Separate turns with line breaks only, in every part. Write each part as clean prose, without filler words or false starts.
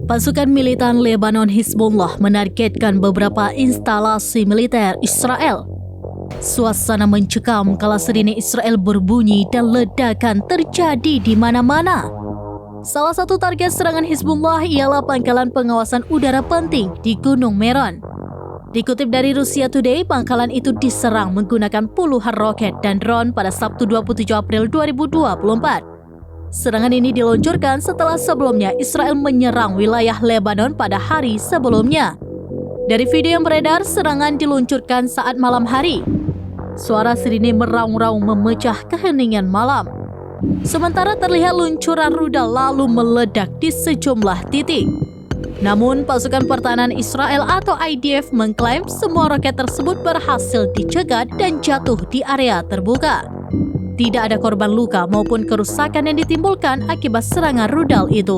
Pasukan militan Lebanon Hizbullah menargetkan beberapa instalasi militer Israel. Suasana mencekam kala sirine Israel berbunyi dan ledakan terjadi di mana-mana. Salah satu target serangan Hizbullah ialah pangkalan pengawasan udara penting di Gunung Meron. Dikutip dari Russia Today, pangkalan itu diserang menggunakan puluhan roket dan drone pada Sabtu 27 April 2024. Serangan ini diluncurkan setelah sebelumnya Israel menyerang wilayah Lebanon pada hari sebelumnya. Dari video yang beredar, serangan diluncurkan saat malam hari. Suara sirine meraung-raung memecah keheningan malam. Sementara terlihat luncuran rudal lalu meledak di sejumlah titik. Namun, pasukan pertahanan Israel atau IDF mengklaim semua roket tersebut berhasil dicegat dan jatuh di area terbuka. Tidak ada korban luka maupun kerusakan yang ditimbulkan akibat serangan rudal itu.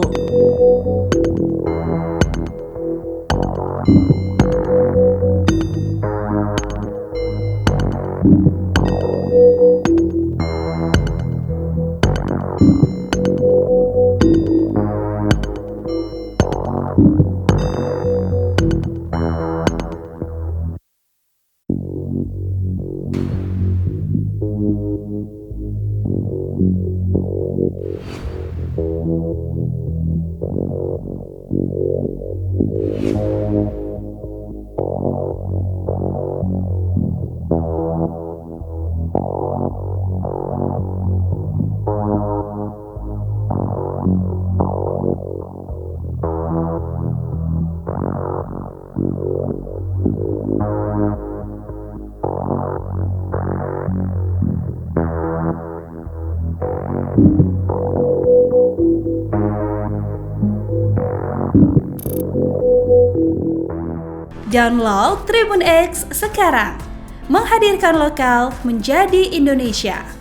Download Tribun X sekarang, menghadirkan lokal menjadi Indonesia.